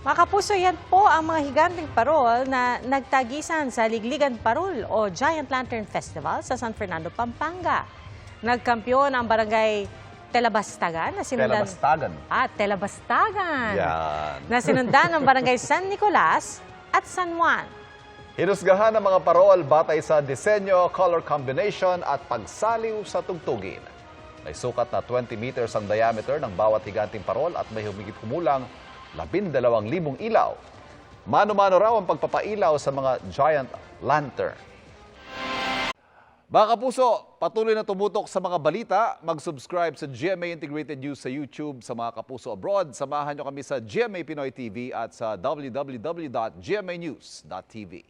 Mga kapuso, yan po ang mga higanteng parol na nagtagisan sa Ligligan Parol o Giant Lantern Festival sa San Fernando, Pampanga. Nagkampiyon ang barangay Telabastagan na sinundan... Telabastagan. Yan. Na sinundan ng barangay San Nicolas at San Juan. Hinusgahan ng mga parol batay sa disenyo, color combination at pagsaliw sa tugtugin. May sukat na 20 meters ang diameter ng bawat higanteng parol at may humigit kumulang 12,000 ilaw. Mano-mano raw ang pagpapailaw sa mga giant lantern. Mga kapuso, patuloy na tumutok sa mga balita. Mag-subscribe sa GMA Integrated News sa YouTube. Sa mga kapuso abroad, samahan nyo kami sa GMA Pinoy TV at sa www.gmanews.tv.